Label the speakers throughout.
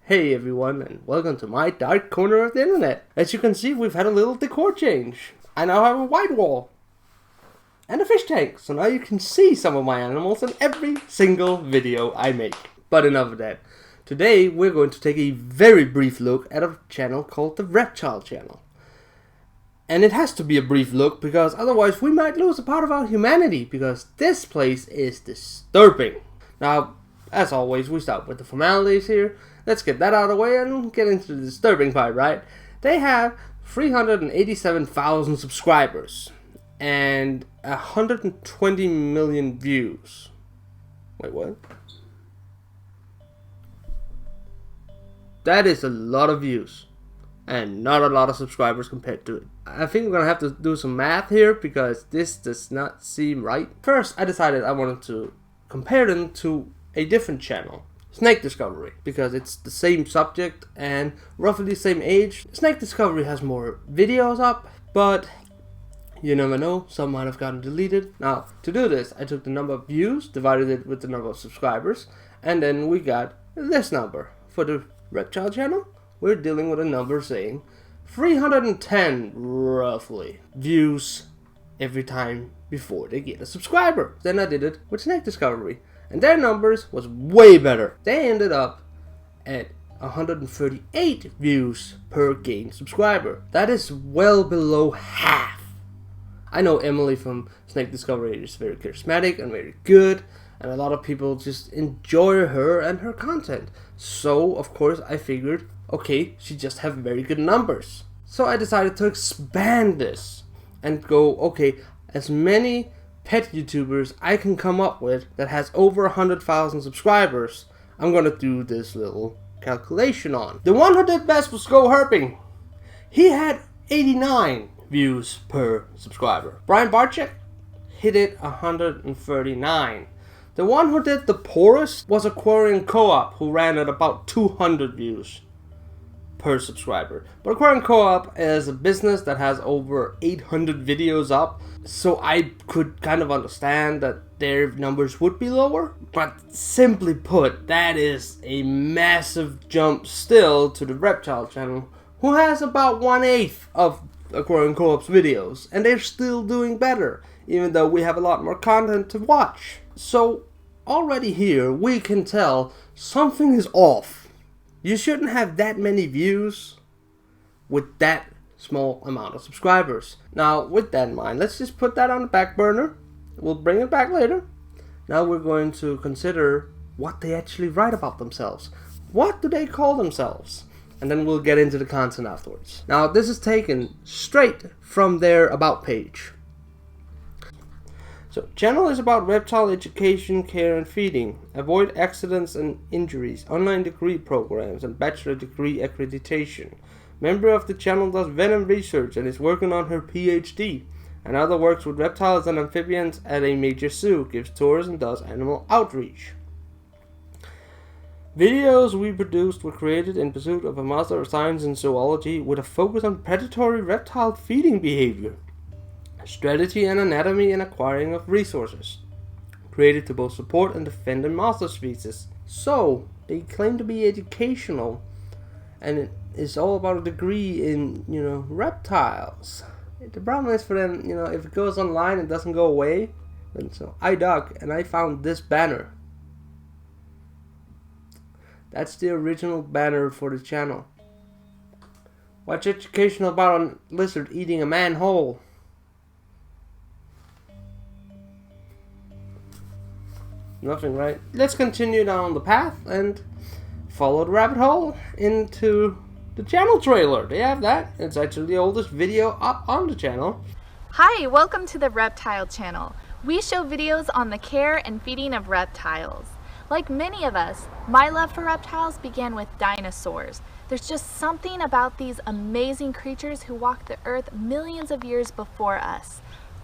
Speaker 1: Hey everyone, and welcome to my dark corner of the internet. As you can see, we've had a little decor change. I now have a white wall and a fish tank, so now you can see some of my animals in every single video I make. But enough of that. Today we're going to take a very brief look at a channel called the Reptile channel. And it has to be a brief look because otherwise we might lose a part of our humanity, because this place is disturbing. Now, as always, we start with the formalities here. Let's get that out of the way and get into the disturbing part, right? They have 387,000 subscribers and 120 million views. Wait, what? That is a lot of views and not a lot of subscribers compared to it. I think we're gonna have to do some math here because this does not seem right. First, I decided I wanted to compare them to a different channel, Snake Discovery, because it's the same subject and roughly the same age. Snake Discovery has more videos up, but you never know, some might have gotten deleted. Now, to do this, I took the number of views, divided it with the number of subscribers, and then we got this number. For the Reptile channel, we're dealing with a number saying 310, roughly, views every time before they get a subscriber. Then I did it with Snake Discovery, and their numbers was way better. They ended up at 138 views per gained subscriber. That is well below half. I know Emily from Snake Discovery is very charismatic and very good, and a lot of people just enjoy her and her content. So, of course, I figured, okay, she just have very good numbers. So I decided to expand this and go, okay, as many pet YouTubers I can come up with that has over 100,000 subscribers, I'm gonna do this little calculation on. The one who did best was Go Herping. He had 89 views per subscriber. Brian Barczyk hit it 139. The one who did the poorest was Aquarium Co-op, who ran at about 200 views per subscriber. But Aquarium Co-op is a business that has over 800 videos up, so I could kind of understand that their numbers would be lower. But simply put, that is a massive jump still to the Reptile channel, who has about 1/8 of Aquarium Co-op's videos, and they're still doing better, even though we have a lot more content to watch. So already here we can tell something is off. You shouldn't have that many views with that small amount of subscribers. Now, with that in mind, let's just put that on the back burner. We'll bring it back later. Now we're going to consider what they actually write about themselves. What do they call themselves? And then we'll get into the content afterwards. Now, this is taken straight from their About page. So, channel is about reptile education, care, and feeding. Avoid accidents and injuries. Online degree programs and bachelor degree accreditation. Member of the channel does venom research and is working on her PhD. Another works with reptiles and amphibians at a major zoo, gives tours and does animal outreach. Videos we produced were created in pursuit of a Master of Science in Zoology with a focus on predatory reptile feeding behavior, strategy and anatomy, and acquiring of resources. Created to both support and defend the master species. So, they claim to be educational, and it's all about a degree in, reptiles. The problem is for them, if it goes online and doesn't go away, then so I dug and I found this banner. That's the original banner for the channel. What's educational about a lizard eating a manhole? Nothing, right? Let's continue down the path and follow the rabbit hole into the channel trailer. They have that. It's actually the oldest video up on the channel.
Speaker 2: Hi, welcome to the Reptile channel. We show videos on the care and feeding of reptiles. Like many of us, my love for reptiles began with dinosaurs. There's just something about these amazing creatures who walked the earth millions of years before us.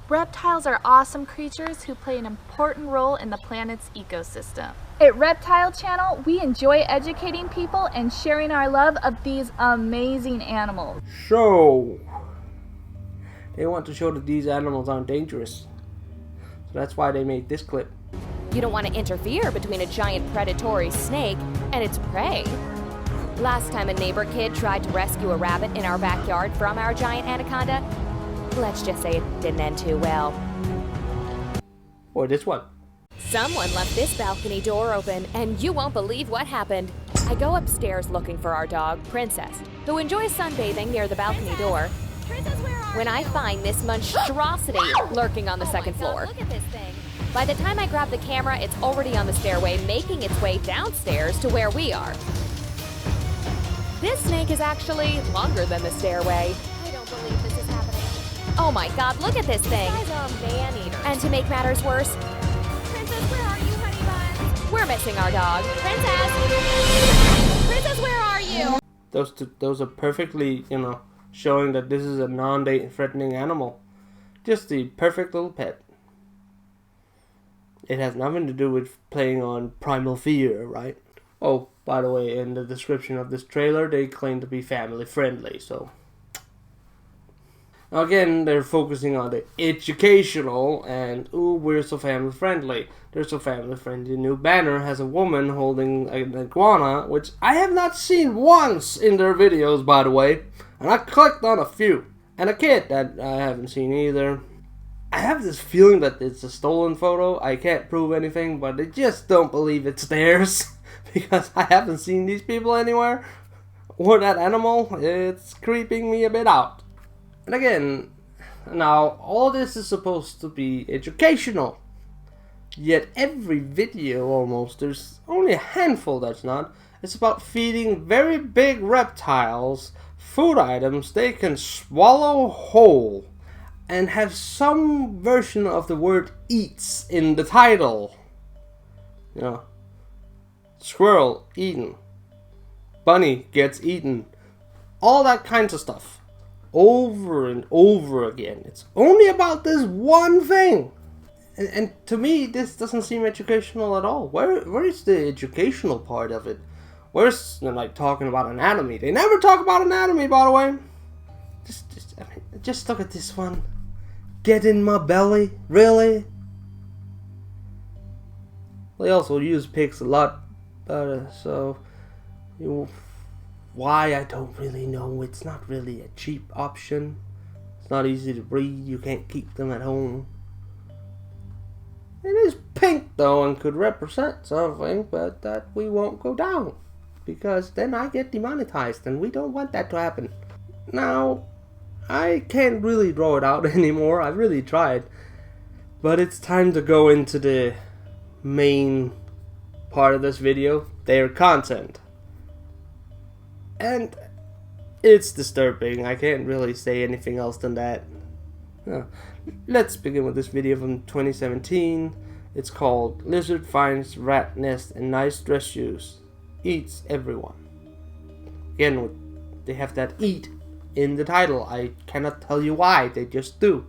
Speaker 2: Reptiles are awesome creatures who play an important role in the planet's ecosystem. At Reptile Channel, we enjoy educating people and sharing our love of these amazing animals.
Speaker 1: So, they want to show that these animals aren't dangerous. So that's why they made this clip.
Speaker 3: You don't want to interfere between a giant predatory snake and its prey. Last time a neighbor kid tried to rescue a rabbit in our backyard from our giant anaconda, let's just say it didn't end too well.
Speaker 1: Or this one.
Speaker 3: Someone left this balcony door open, and you won't believe what happened. I go upstairs looking for our dog, Princess, who enjoys sunbathing near the balcony door.
Speaker 2: Princess, where are
Speaker 3: When I find this monstrosity lurking on the second floor.
Speaker 2: Look at this thing.
Speaker 3: By the time I grab the camera, it's already on the stairway, making its way downstairs to where we are. This snake is actually longer than the stairway.
Speaker 2: I don't believe this is happening.
Speaker 3: Oh my god, look at this thing!
Speaker 2: This guy's a man-eater.
Speaker 3: And to make matters worse,
Speaker 2: Princess, where are you, honey buns?
Speaker 3: we're missing our dog.
Speaker 2: Princess! Princess, where are you?
Speaker 1: Those are perfectly, showing that this is a non-threatening animal. Just the perfect little pet. It has nothing to do with playing on primal fear, right? Oh, by the way, in the description of this trailer, they claim to be family friendly, so... Again, they're focusing on the educational, and ooh, we're so family friendly. They're so family friendly. New banner has a woman holding an iguana, which I have not seen once in their videos, by the way. And I clicked on a few. And a kid that I haven't seen either. I have this feeling that it's a stolen photo. I can't prove anything, but I just don't believe it's theirs. Because I haven't seen these people anywhere. Or that animal. It's creeping me a bit out. And again, now all this is supposed to be educational. Yet every video almost, there's only a handful that's not. It's about feeding very big reptiles food items they can swallow whole. And have some version of the word eats in the title. Squirrel eaten. Bunny gets eaten. All that kinds of stuff. Over and over again. It's only about this one thing. And to me, this doesn't seem educational at all. Where is the educational part of it? Where's like talking about anatomy? They never talk about anatomy, by the way. Just look at this one. Get in my belly, really? They also use pigs a lot, why, I don't really know. It's not really a cheap option. It's not easy to breed. You can't keep them at home. It is pink though and could represent something, but that we won't go down. Because then I get demonetized and we don't want that to happen. Now, I can't really draw it out anymore. I really tried. But it's time to go into the main part of this video. Their content. And it's disturbing. I can't really say anything else than that. Let's begin with this video from 2017. It's called Lizard Finds Rat Nest in Nice Dress Shoes. Eats Everyone. Again, they have that eat in the title. I cannot tell you why. They just do.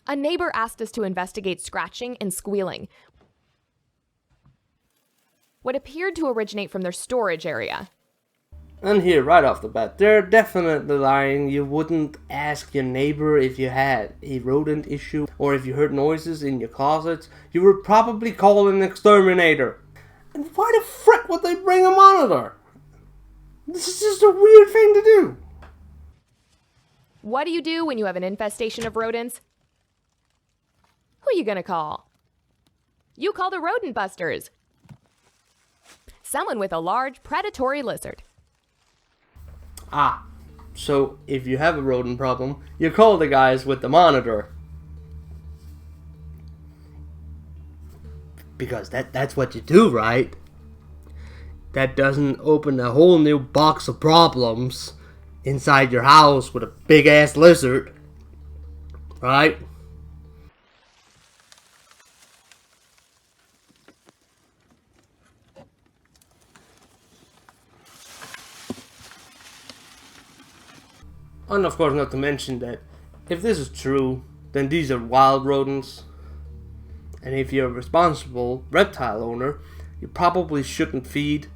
Speaker 3: A neighbor asked us to investigate scratching and squealing. What appeared to originate from their storage area.
Speaker 1: And here, right off the bat, they're definitely lying. You wouldn't ask your neighbor if you had a rodent issue or if you heard noises in your closets. You would probably call an exterminator. And why the frick would they bring a monitor? This is just a weird thing to do.
Speaker 3: What do you do when you have an infestation of rodents? Who are you gonna call? You call the rodent busters. Someone with a large predatory lizard.
Speaker 1: So if you have a rodent problem, you call the guys with the monitor. Because that's what you do, right? That doesn't open a whole new box of problems inside your house with a big ass lizard. Right? And of course, not to mention that if this is true, then these are wild rodents. And if you're a responsible reptile owner, you probably shouldn't feed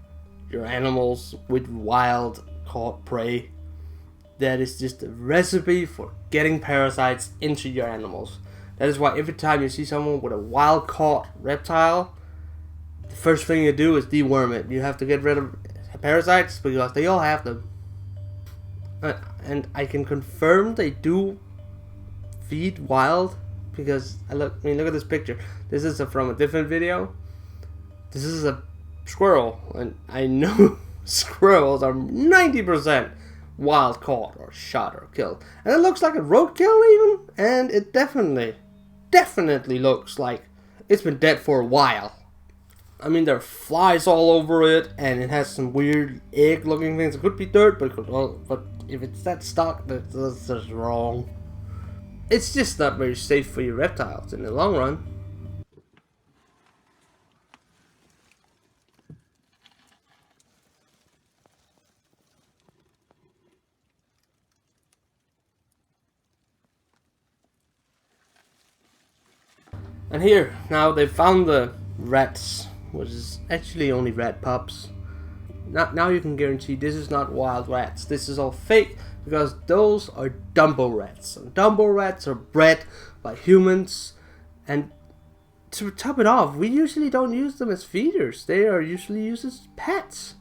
Speaker 1: your animals with wild caught prey. That is just a recipe for getting parasites into your animals. That is why every time you see someone with a wild caught reptile, the first thing you do is deworm it. You have to get rid of parasites because they all have them. And I can confirm they do feed wild because look at this picture. This is from a different video. This is a squirrel, and I know squirrels are 90% wild caught or shot or killed. And it looks like a roadkill even, and it definitely looks like it's been dead for a while. I mean, there are flies all over it, and it has some weird egg-looking things. It could be dirt, but if it's that stock, that's just wrong. It's just not very safe for your reptiles in the long run. And here, now they found the rats, which is actually only rat pups. Now you can guarantee this is not wild rats. This is all fake because those are Dumbo rats. And Dumbo rats are bred by humans. And to top it off, we usually don't use them as feeders. They are usually used as pets.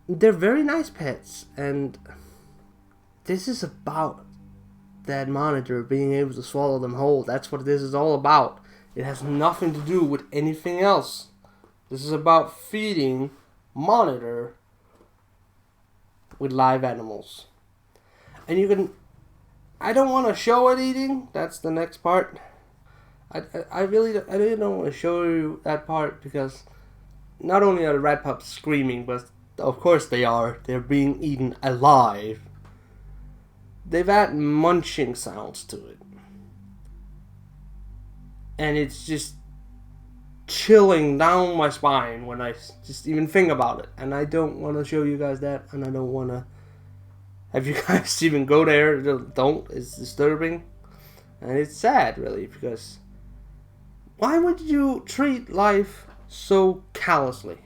Speaker 1: They're very nice pets. And this is about that monitor being able to swallow them whole. That's what this is all about. It has nothing to do with anything else. This is about feeding monitor with live animals. And you can, I don't want to show it eating. That's the next part. I really don't want to show you that part because not only are the rat pups screaming, but of course they are. They're being eaten alive. They've had munching sounds to it. And it's just chilling down my spine when I just even think about it. And I don't want to show you guys that. And I don't want to have you guys even go there. Don't. It's disturbing. And it's sad, really. Because why would you treat life so callously?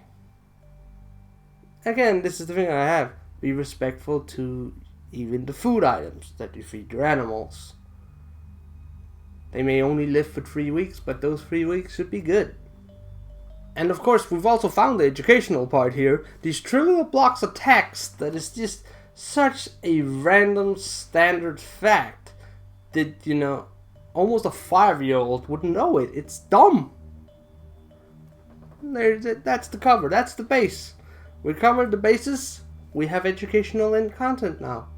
Speaker 1: Again, this is the thing I have. Be respectful to even the food items that you feed your animals. They may only live for 3 weeks, but those 3 weeks should be good. And of course, we've also found the educational part here. These trivial blocks of text that is just such a random standard fact that, you know, almost a 5-year-old wouldn't know it. It's dumb. That's the cover. That's the base. We covered the basis. We have educational and content now.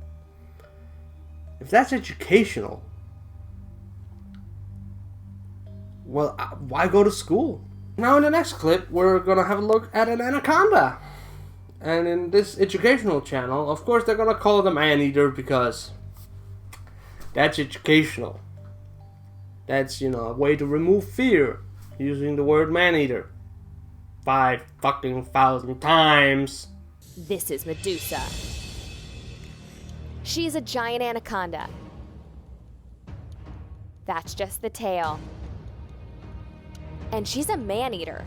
Speaker 1: If that's educational, well, why go to school? Now in the next clip, we're gonna have a look at an anaconda. And in this educational channel, of course they're gonna call it a man-eater because that's educational. That's, you know, a way to remove fear using the word man-eater 5,000 times.
Speaker 3: This is Medusa. She's a giant anaconda. That's just the tail. And she's a man-eater.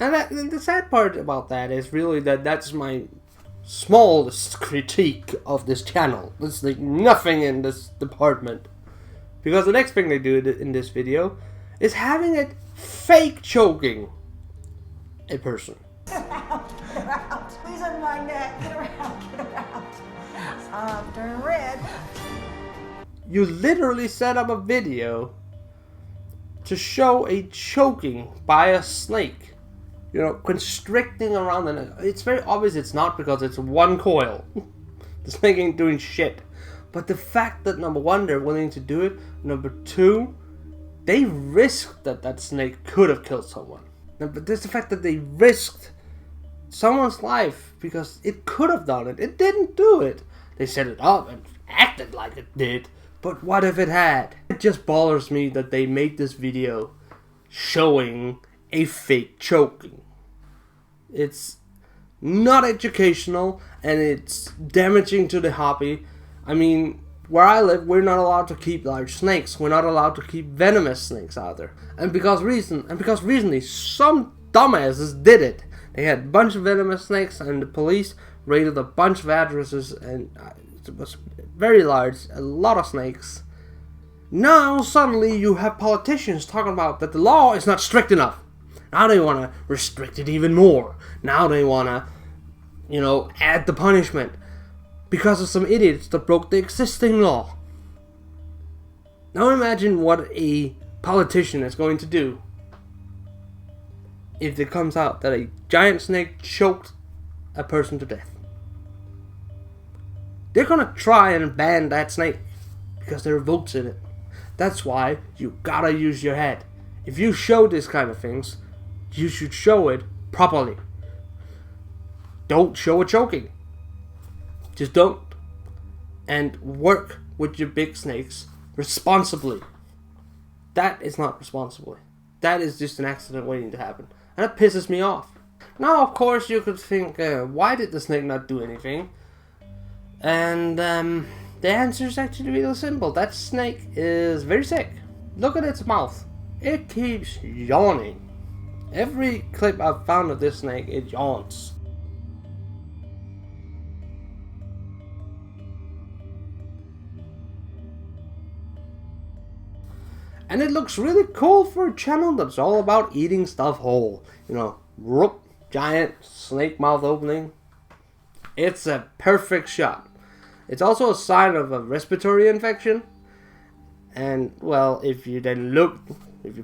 Speaker 1: And the sad part about that is really that that's my smallest critique of this channel. There's like nothing in this department. Because the next thing they do in this video is having it fake choking a person.
Speaker 4: Get around. Squeeze on my neck. Get around. Turn red.
Speaker 1: You literally set up a video to show a choking by a snake. You know, constricting around the neck. It's very obvious it's not because it's one coil. The snake ain't doing shit. But the fact that, number one, they're willing to do it. Number two, they risked that snake could have killed someone. But there's the fact that they risked someone's life because it could have done it. It didn't do it. They set it up and acted like it did. But what if it had? It just bothers me that they made this video showing a fake choking. It's not educational and it's damaging to the hobby. I mean, where I live, we're not allowed to keep large snakes. We're not allowed to keep venomous snakes either. And because recently some dumbasses did it. They had a bunch of venomous snakes and the police raided a bunch of addresses and it was very large, a lot of snakes. Now suddenly you have politicians talking about that the law is not strict enough. Now they want to restrict it even more. Now they want to, add the punishment because of some idiots that broke the existing law. Now imagine what a politician is going to do if it comes out that a giant snake choked a person to death. They're gonna try and ban that snake because there are votes in it. That's why you gotta use your head. If you show this kind of things, you should show it properly. Don't show it choking. Just don't. And work with your big snakes responsibly. That is not responsibly. That is just an accident waiting to happen. And that pisses me off. Now, of course, you could think, why did the snake not do anything? And the answer is actually really simple. That snake is very sick. Look at its mouth. It keeps yawning. Every clip I've found of this snake, it yawns. And it looks really cool for a channel that's all about eating stuff whole. Giant snake mouth opening. It's a perfect shot. It's also a sign of a respiratory infection. And, well, if you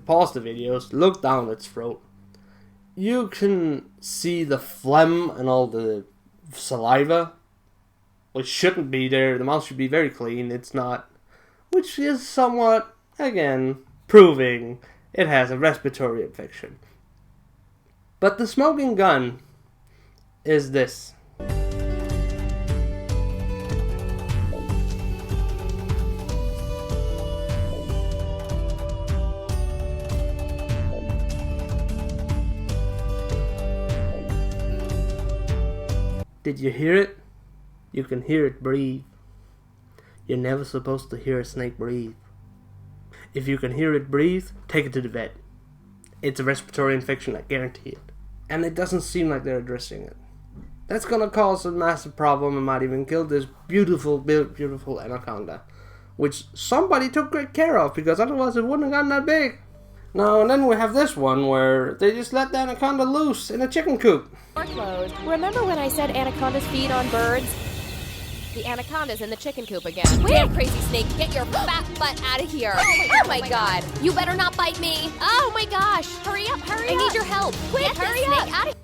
Speaker 1: pause the videos, look down its throat, you can see the phlegm and all the saliva, which shouldn't be there. The mouth should be very clean. It's not, which is somewhat, again, proving it has a respiratory infection. But the smoking gun is this. Did you hear it? You can hear it breathe. You're never supposed to hear a snake breathe. If you can hear it breathe, take it to the vet. It's a respiratory infection, I guarantee it. And it doesn't seem like they're addressing it. That's gonna cause a massive problem and might even kill this beautiful, beautiful anaconda, which somebody took great care of, because otherwise it wouldn't have gotten that big. Now, and then we have this one where they just let the anaconda loose in a chicken coop.
Speaker 3: Workload. Remember when I said anacondas feed on birds? The anaconda's in the chicken coop again. Damn crazy snake, get your fat butt out of here. Oh my god. You better not bite me. Oh my gosh. Hurry up, hurry up. I need your help. Quick, hurry up. Out of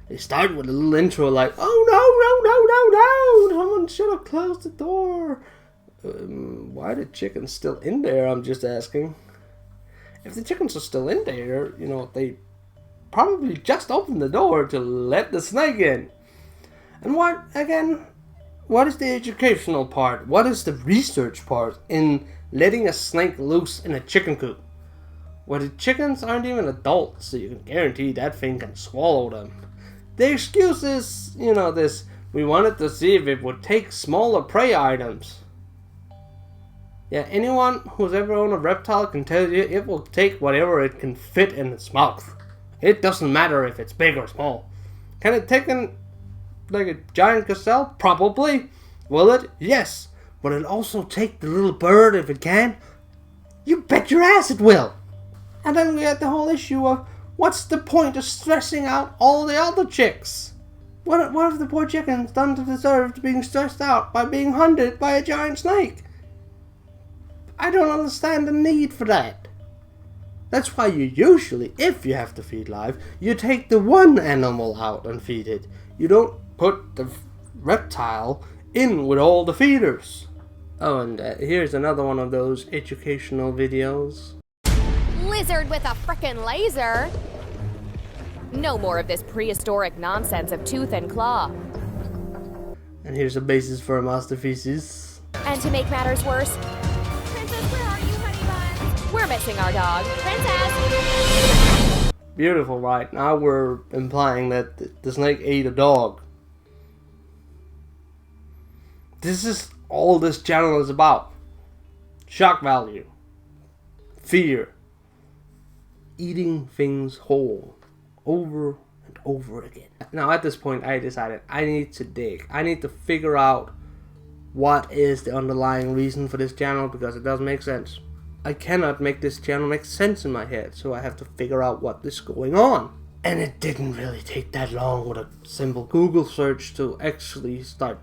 Speaker 1: They start with a little intro like, oh no, someone should have closed the door. Why are the chickens still in there, I'm just asking. If the chickens are still in there, they probably just opened the door to let the snake in. And what is the educational part? What is the research part in letting a snake loose in a chicken coop? Well, the chickens aren't even adults, so you can guarantee that thing can swallow them. The excuse is, we wanted to see if it would take smaller prey items. Yeah, anyone who's ever owned a reptile can tell you it will take whatever it can fit in its mouth. It doesn't matter if it's big or small. Can it take like a giant gazelle? Probably. Will it? Yes. Will it also take the little bird if it can? You bet your ass it will. And then we had the whole issue of, what's the point of stressing out all the other chicks? What have the poor chickens done to deserve being stressed out by being hunted by a giant snake? I don't understand the need for that. That's why you usually, if you have to feed live, you take the one animal out and feed it. You don't put the reptile in with all the feeders. Oh, and here's another one of those educational videos.
Speaker 3: lizard with a frickin' laser. No more of this prehistoric nonsense of tooth and claw.
Speaker 1: And here's a basis for a master thesis.
Speaker 3: And to make matters worse, Princess, where are you, honey buns? We're missing our dog. Princess!
Speaker 1: Beautiful, right? Now we're implying that the snake ate a dog. This is all this channel is about. Shock value. Fear. Eating things whole. Over and over again. Now at this point I decided I need to dig. I need to figure out what is the underlying reason for this channel, because it doesn't make sense. I cannot make this channel make sense in my head, so I have to figure out what is going on. And it didn't really take that long with a simple Google search to actually start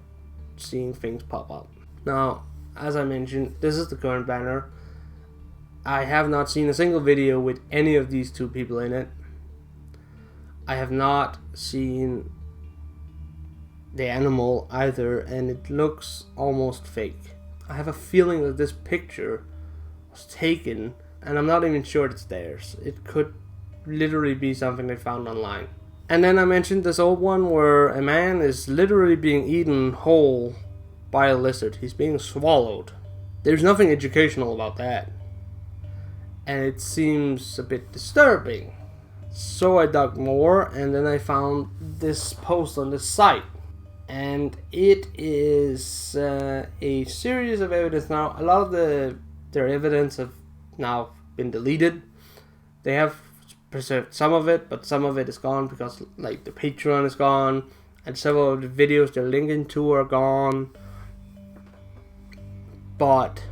Speaker 1: seeing things pop up. Now, as I mentioned, this is the current banner. I have not seen a single video with any of these two people in it. I have not seen the animal either, and it looks almost fake. I have a feeling that this picture was taken, and I'm not even sure it's theirs. It could literally be something they found online. And then I mentioned this old one where a man is literally being eaten whole by a lizard. He's being swallowed. There's nothing educational about that, and it seems a bit disturbing. So I dug more, and then I found this post on this site, and it is a series of evidence. Now, a lot of their evidence have now been deleted. They have preserved some of it, but some of it is gone because, like, the Patreon is gone, and several of the videos they're linking to are gone. But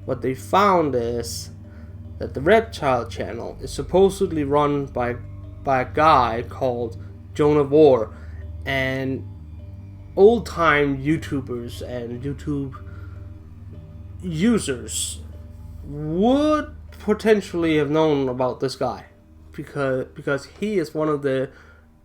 Speaker 1: what they found is that the Reptile channel is supposedly run by a guy called Jonah War, and old-time YouTubers and YouTube users would potentially have known about this guy because he is one of the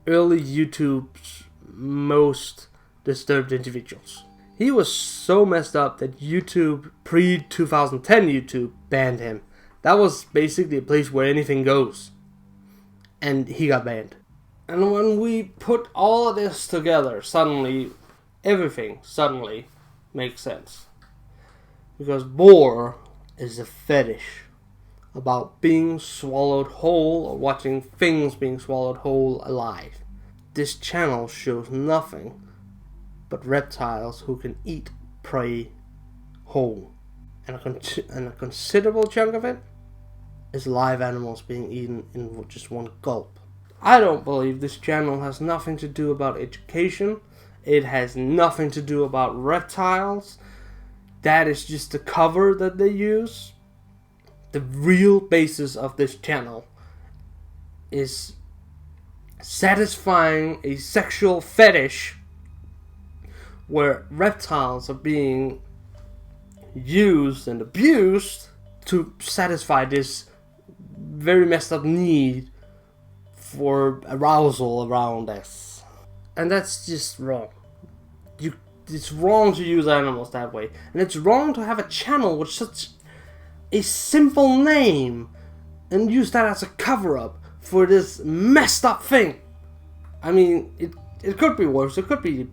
Speaker 1: early YouTube's most disturbed individuals. He was so messed up that YouTube, pre-2010 YouTube, banned him. That was basically a place where anything goes. And he got banned. And when we put all of this together, suddenly, everything suddenly makes sense. Because Boar is a fetish about being swallowed whole or watching things being swallowed whole alive. This channel shows nothing but reptiles who can eat prey whole. And a considerable chunk of it is live animals being eaten in just one gulp. I don't believe this channel has nothing to do about education. It has nothing to do about reptiles. That is just the cover that they use. The real basis of this channel is satisfying a sexual fetish where reptiles are being used and abused to satisfy this very messed up need for arousal around us. And that's just wrong. It's wrong to use animals that way. And it's wrong to have a channel with such a simple name and use that as a cover-up for this messed up thing. I mean, it could be worse. It could be,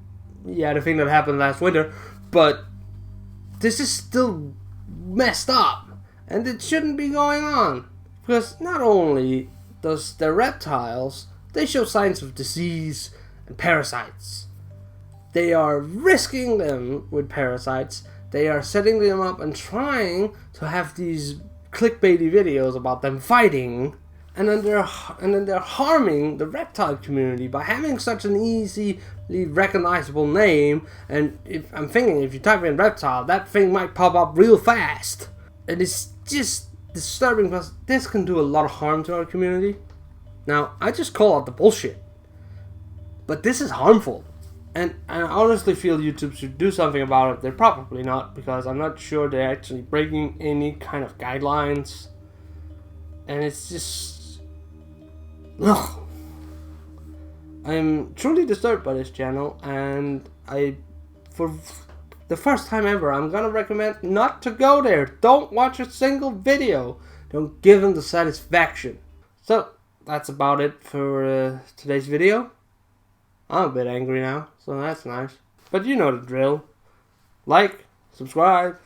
Speaker 1: the thing that happened last winter. But this is still messed up. And it shouldn't be going on. Because not only does the reptiles, they show signs of disease and parasites. They are risking them with parasites. They are setting them up and trying to have these clickbaity videos about them fighting, and then they're harming the reptile community by having such an easily recognizable name. And I'm thinking, if you type in reptile, that thing might pop up real fast. And it's just disturbing because this can do a lot of harm to our community. Now, I just call out the bullshit, but this is harmful. And I honestly feel YouTube should do something about it. They're probably not, because I'm not sure they're actually breaking any kind of guidelines. And it's just... ugh. I'm truly disturbed by this channel, and for the first time ever, I'm gonna recommend not to go there. Don't watch a single video. Don't give them the satisfaction. So, that's about it for today's video. I'm a bit angry now, so that's nice. But you know the drill. Like, subscribe,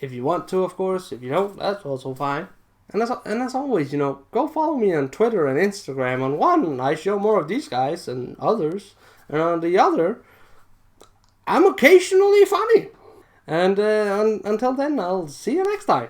Speaker 1: if you want to, of course. If you don't, that's also fine. And as always, go follow me on Twitter and Instagram. On one, I show more of these guys and others. And on the other, I'm occasionally funny. And until then, I'll see you next time.